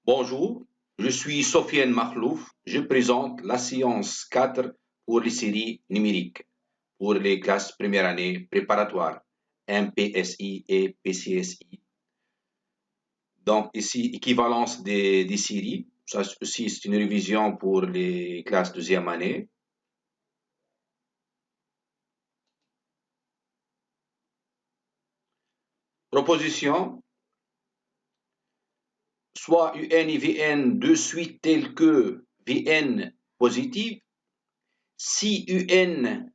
Bonjour, je suis Sofiane Makhlouf. Je présente la séance 4 pour les séries numériques pour les classes première année préparatoires, MPSI et PCSI. Donc ici, équivalence des séries. Ça aussi, c'est une révision pour les classes deuxième année. Proposition, soit UN et VN de suite telles que VN positive, si UN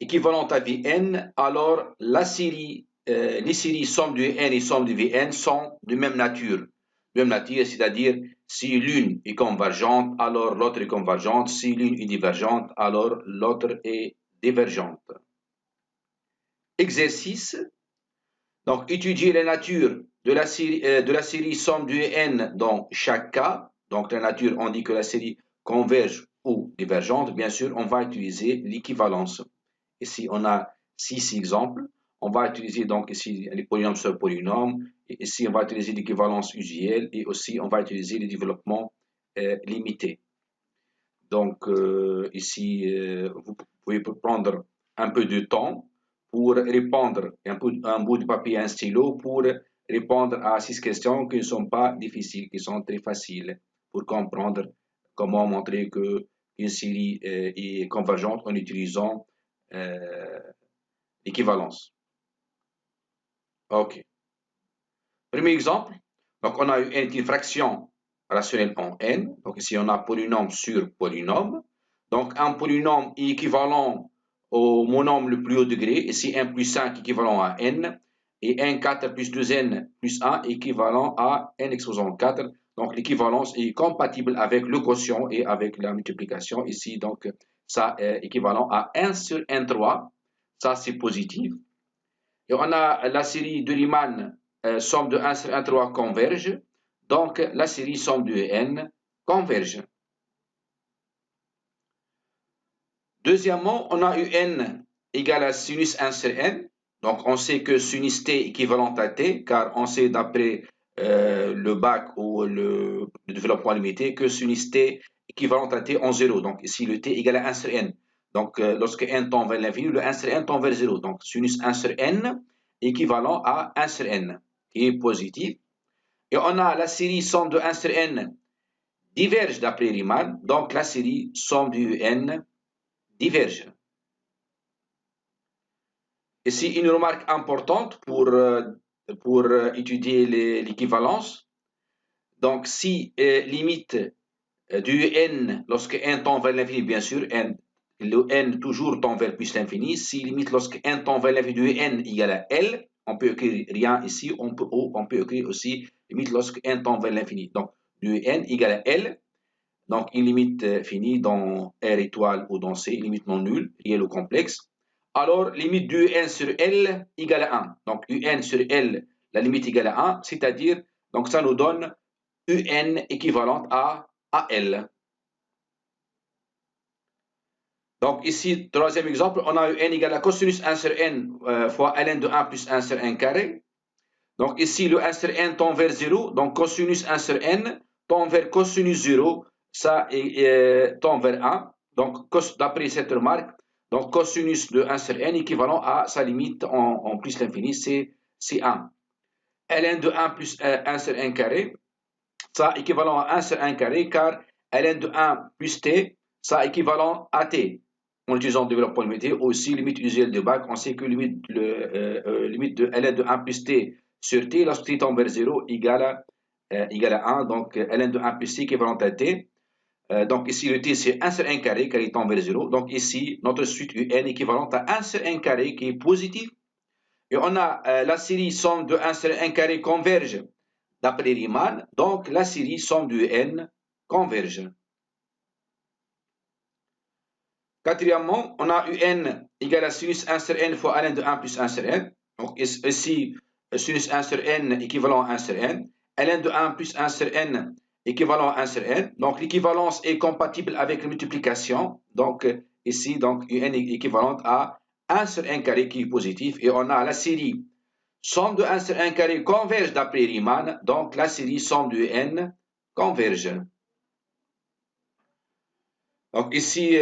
équivalente à Vn, alors les séries somme de n et somme de Vn sont de même nature. Même nature, c'est-à-dire si l'une est convergente, alors l'autre est convergente. Si l'une est divergente, alors l'autre est divergente. Exercice. Donc, étudier la nature de la série somme de n dans chaque cas. Donc, la nature, on dit que la série converge ou divergente. Bien sûr, on va utiliser l'équivalence. Ici, on a 6 exemples. On va utiliser donc ici les polynômes sur polynômes. Et ici, on va utiliser l'équivalence usuelle et aussi on va utiliser le développement limité. Donc ici, vous pouvez prendre un peu de temps pour répondre, un bout de papier et un stylo pour répondre à 6 questions qui ne sont pas difficiles, qui sont très faciles pour comprendre comment montrer que une série est convergente en utilisant l'équivalence. OK. Premier exemple. Donc, on a une fraction rationnelle en n. Donc, ici, on a polynôme sur polynôme. Donc, un polynôme est équivalent au monôme le plus haut degré. Ici, 1 plus 5 équivalent à n. Et n 4 plus 2n plus 1 équivalent à n exposant 4. Donc, l'équivalence est compatible avec le quotient et avec la multiplication. Ici, donc, ça est équivalent à 1 sur n3. Ça, c'est positif. Et on a la série de Riemann, somme de 1 sur 1, 3 converge. Donc, la série somme de n converge. Deuxièmement, on a un égale à sinus 1 sur n. Donc, on sait que sinus t est équivalent à t, car on sait d'après le bac ou le développement limité que sinus t est équivalent à t en 0. Donc, ici, le t égale à 1 sur n. Donc, lorsque n tend vers l'infini, le 1 sur n tend vers 0. Donc, sinus 1 sur n équivalent à 1 sur n, qui est positif. Et on a la série somme de 1 sur n diverge d'après Riemann. Donc, la série somme du n diverge. Ici, une remarque importante pour étudier l'équivalence. Donc, si limite du n, lorsque n tend vers l'infini, bien sûr, le n toujours tend vers plus l'infini. Si limite lorsque n tend vers l'infini du n égale à L, on peut écrire rien ici, on peut écrire aussi limite lorsque n tend vers l'infini. Donc, du n égale à L, donc une limite finie dans R étoile ou dans C, une limite non nulle, réelle ou complexe. Alors, limite du n sur L égale à 1. Donc, un sur L, la limite égale à 1, c'est-à-dire, donc ça nous donne un équivalente à L. Donc ici, troisième exemple, on a n égale à cosinus 1 sur n fois ln de 1 plus 1 sur n carré. Donc ici, le 1 sur n tend vers 0, donc cosinus 1 sur n tend vers cosinus 0, ça tend vers 1. Donc d'après cette remarque, donc cosinus de 1 sur n équivalent à sa limite en plus l'infini, c'est 1. ln de 1 plus 1 sur n carré, ça équivalent à 1 sur 1 carré, car ln de 1 plus t, ça équivalent à t. En utilisant le développement limité, aussi limite usuelle de bac, on sait que limite de ln de 1 plus t sur t, lorsque t tend vers 0, égale à 1, donc ln de 1 plus t équivalent à t. Donc ici, le t, c'est 1 sur 1 carré, car il tend vers 0. Donc ici, notre suite un équivalente à 1 sur 1 carré, qui est positif. Et on a la série somme de 1 sur 1 carré converge d'après Riemann. Donc la série somme de n converge. Quatrièmement, on a un égale à sinus 1 sur n fois ln de 1 plus 1 sur n. Donc ici, sinus 1 sur n équivalent à 1 sur n. ln de 1 plus 1 sur n équivalent à 1 sur n. Donc l'équivalence est compatible avec la multiplication. Donc ici, donc un est équivalente à 1 sur n carré qui est positif. Et on a la série Somme de 1 sur 1 carré converge d'après Riemann, donc la série somme de n converge. Donc ici,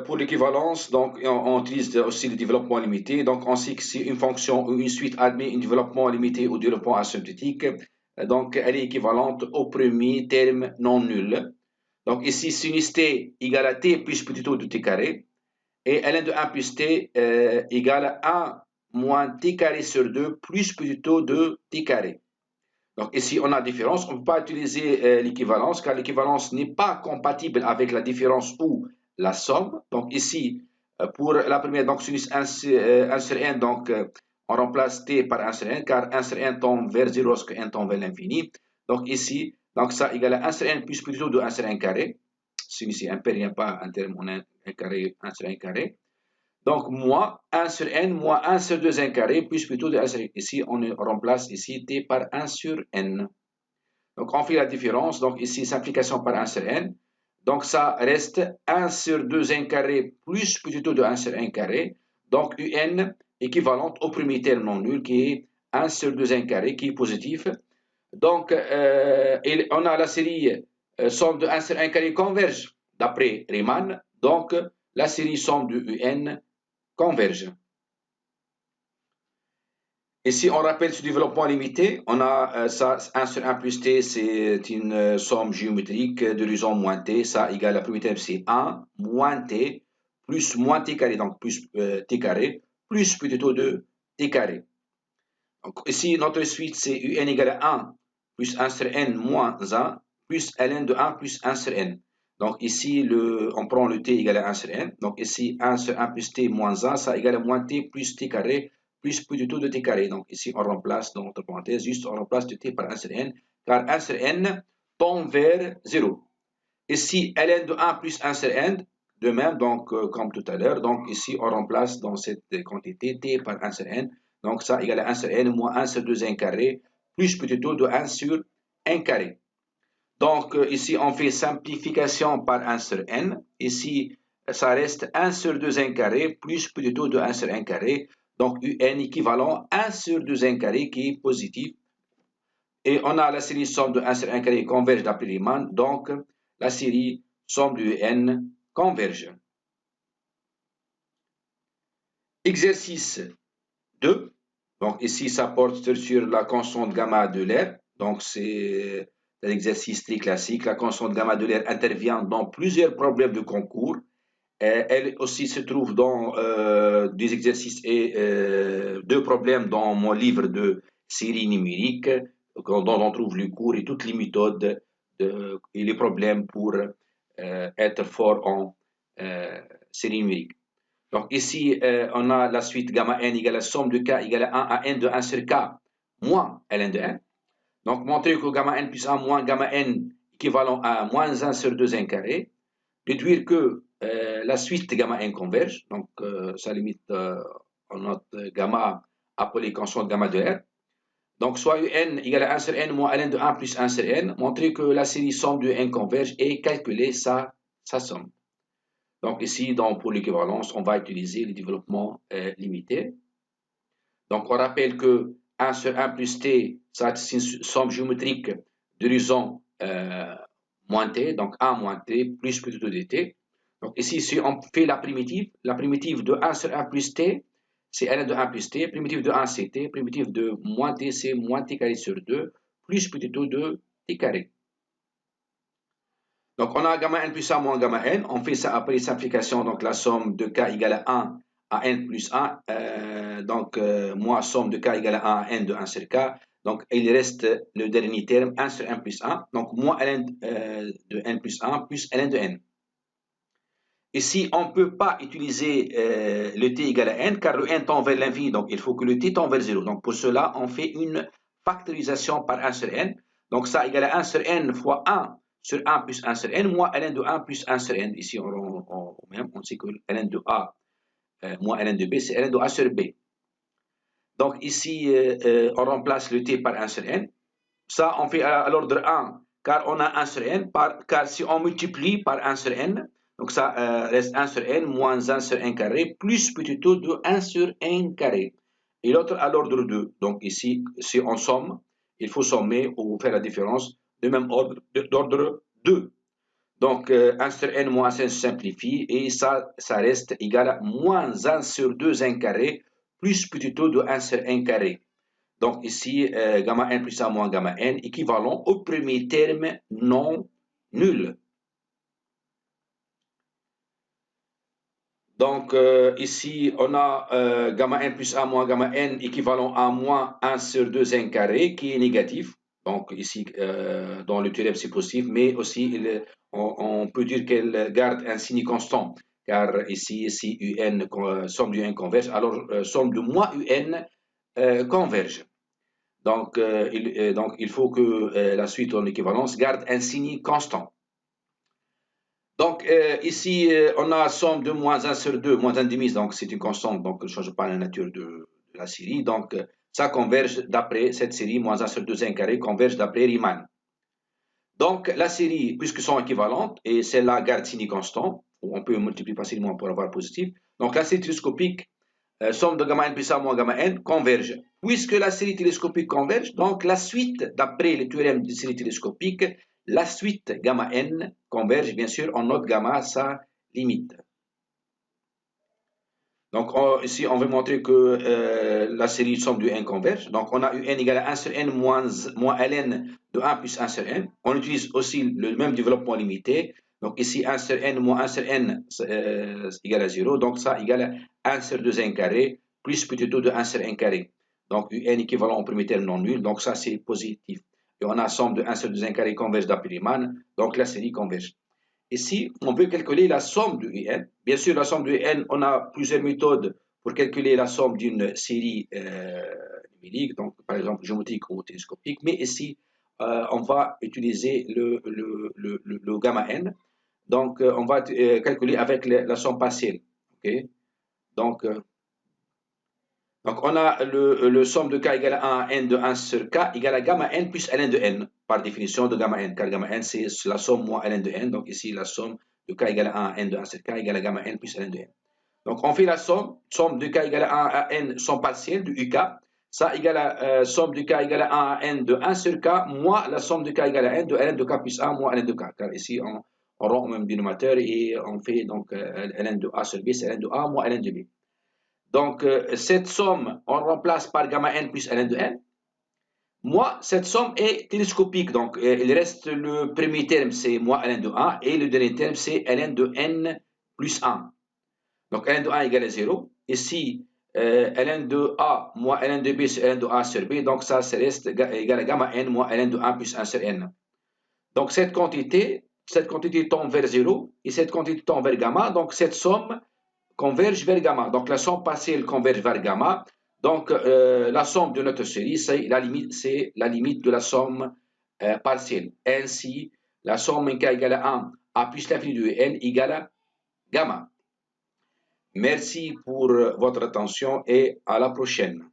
pour l'équivalence, donc on utilise aussi le développement limité. Donc on sait que si une fonction ou une suite admet un développement limité ou développement asymptotique, donc elle est équivalente au premier terme non nul. Donc ici, sinus t égale à t plus petit o de t carré, et ln de 1 plus t égale à 1 moins t carré sur 2 plus petit o de t carré. Donc ici, on a différence. On ne peut pas utiliser l'équivalence car l'équivalence n'est pas compatible avec la différence ou la somme. Donc ici, pour la première, donc sinus 1 sur n, donc on remplace t par 1 sur n car 1 sur n tend vers 0 lorsque n tend vers l'infini. Donc ici, donc ça égale à 1 sur n plus plutôt de 1 sur n carré. Sinus impair, il n'y a pas un terme en 1 carré, 1 sur n carré. Donc, moins 1 sur n, moins 1 sur 2 n carré, plus plutôt de 1 sur n. Ici, on remplace ici t par 1 sur n. Donc, on fait la différence. Donc, ici, simplification par 1 sur n. Donc, ça reste 1 sur 2 n carré plus plutôt de 1 sur n carré. Donc, un équivalente au premier terme non nul qui est 1 sur 2 n carré qui est positif. Donc, on a la série somme de 1 sur 1 carré converge d'après Riemann. Donc, la série somme de un converge. Ici, on rappelle ce développement limité. On a ça, 1 sur 1 plus t, c'est une somme géométrique de raison moins t. Ça égale la première terme, c'est 1 moins t plus moins t carré, donc plus t carré, plus plutôt de t carré. Donc ici, notre suite, c'est un égale à 1 plus 1 sur n moins 1 plus ln de 1 plus 1 sur n. Donc ici, on prend le t égale à 1 sur n. Donc ici, 1 sur 1 plus t moins 1, ça égale à moins t plus t carré plus plutôt de t carré. Donc ici, on remplace dans notre parenthèse, juste on remplace le t par 1 sur n, car 1 sur n tend vers 0. Ici, ln de 1 plus 1 sur n, de même, donc comme tout à l'heure. Donc ici, on remplace dans cette quantité t par 1 sur n. Donc ça égale à 1 sur n moins 1 sur 2 n carré plus plutôt de 1 sur n carré. Donc ici, on fait simplification par 1 sur n. Ici, ça reste 1 sur 2 n carré plus plutôt de 1 sur n carré. Donc un équivalent 1 sur 2 n carré qui est positif. Et on a la série somme de 1 sur 1 carré converge d'après Riemann. Donc la série somme de n converge. Exercice 2. Donc ici, ça porte sur la constante gamma de l'air. Donc c'est un exercice très classique. La constante gamma de l'air intervient dans plusieurs problèmes de concours. Elle aussi se trouve dans des exercices et deux problèmes dans mon livre de série numérique, dont on trouve le cours et toutes les méthodes et les problèmes pour être fort en série numérique. Donc ici, on a la suite gamma n égale à la somme de k égale à 1 à n de 1 sur k moins ln de n. Donc montrer que gamma n plus 1 moins gamma n équivalent à moins 1 sur 2 n carré. Déduire que la suite gamma n converge. Donc ça limite en notre gamma appelé constante gamma de r. Donc soit n égale à 1 sur n moins ln de 1 plus 1 sur n. Montrer que la série somme de n converge et calculer sa somme. Donc ici, pour l'équivalence, on va utiliser le développement limité. Donc on rappelle que 1 sur 1 plus t, ça c'est une somme géométrique de raison moins t, donc 1 moins t plus plutôt dt. Donc ici, si on fait la primitive de 1 sur 1 plus t, c'est ln de 1 plus t, primitive de 1 c'est t, primitive de moins t c'est moins t carré sur 2, plus plutôt de t carré. Donc, on a gamma n plus 1 moins gamma n. On fait ça après simplification. Donc, la somme de k égale à 1 à n plus 1. Moins somme de k égale à 1 à n de 1 sur k. Donc, il reste le dernier terme, 1 sur 1 plus 1. Donc, moins ln de n plus 1 plus ln de n. Ici, on ne peut pas utiliser le t égale à n car le n tend vers l'infini. Donc, il faut que le t tend vers 0. Donc, pour cela, on fait une factorisation par 1 sur n. Donc, ça égale à 1 sur n fois 1 sur 1 plus 1 sur n, moins ln de 1 plus 1 sur n. Ici, on sait que ln de a moins ln de b, c'est ln de a sur b. Donc ici, on remplace le t par 1 sur n. Ça, on fait à l'ordre 1, car on a 1 sur n, car si on multiplie par 1 sur n, donc ça reste 1 sur n moins 1 sur n carré, plus plutôt de 1 sur n carré. et l'autre à l'ordre 2. Donc ici, si on somme, il faut sommer ou faire la différence de même ordre, d'ordre 2. Donc 1 sur n moins 1 se simplifie et ça reste égal à moins 1 sur 2 n carré plus petit taux de 1 sur n carré. Donc ici, gamma n plus 1 moins gamma n équivalent au premier terme non nul. Donc ici, on a gamma n plus 1 moins gamma n équivalent à moins 1 sur 2 n carré qui est négatif. Donc ici, dans le théorème, c'est positif, mais aussi on peut dire qu'elle garde un signe constant. Car ici, si un, somme du n converge, alors somme de moins un converge. Donc, il faut que la suite en équivalence garde un signe constant. Donc, ici, on a somme de moins 1 sur 2, moins 1 demi, donc c'est une constante, donc ne change pas la nature de la série. Donc, ça converge d'après cette série, moins 1 sur 2 n carré, converge d'après Riemann. Donc, la série, puisque sont équivalentes, et celle-là garde signe constant, on peut multiplier facilement pour avoir positif. Donc, la série télescopique, somme de gamma n plus 1 moins gamma n, converge. Puisque la série télescopique converge, donc la suite, d'après le théorème de série télescopique, la suite gamma n converge, bien sûr, on note gamma sa limite. Donc ici, on veut montrer que la série somme du n converge. Donc on a un égale à 1 sur n moins ln de 1 plus 1 sur n. On utilise aussi le même développement limité. Donc ici, 1 sur n moins 1 sur n égale à 0. Donc ça égale à 1 sur 2 n carré plus petit taux de 1 sur n carré. Donc un équivalent au premier terme non nul. Donc ça, c'est positif. Et on a somme de 1 sur 2 n carré converge d'après Riemann. Donc la série converge. Ici, on veut calculer la somme de un. Bien sûr, la somme de n, on a plusieurs méthodes pour calculer la somme d'une série numérique, donc par exemple géométrique ou télescopique, mais ici, on va utiliser le gamma n. Donc, on va calculer avec la somme partielle. Okay? Donc, on a le somme de k égale à 1 n de 1 sur k égale à gamma n plus ln de n, par définition de gamma n, car gamma n c'est la somme moins ln de n, donc ici la somme de k égale à 1 n de 1 sur k égale à gamma n plus ln de n. Donc on fait la somme de k égale à 1 à n, somme partielle de uk, ça égale à somme de k égale à 1 à n de 1 sur k, moins la somme de k égale à n de ln de k plus 1 moins ln de k, car ici on rend au même dénominateur et on fait donc ln de a sur b, c'est ln de a moins ln de b. Donc, cette somme, on remplace par gamma n plus ln de n. Moi, cette somme est télescopique. Donc, il reste le premier terme, c'est moins ln de a. Et le dernier terme, c'est ln de n plus 1. Donc, ln de a égale à 0. Ici, ln de a moins ln de b, c'est ln de a sur b. Donc, ça reste égal à gamma n moins ln de 1 plus 1 sur n. Donc, cette quantité tend vers 0. Et cette quantité tend vers gamma. Donc, cette somme converge vers gamma. Donc la somme partielle converge vers gamma. Donc la somme de notre série, c'est la limite de la somme partielle. Ainsi, la somme k égale à 1 a plus l'infini de n égale à gamma. Merci pour votre attention et à la prochaine.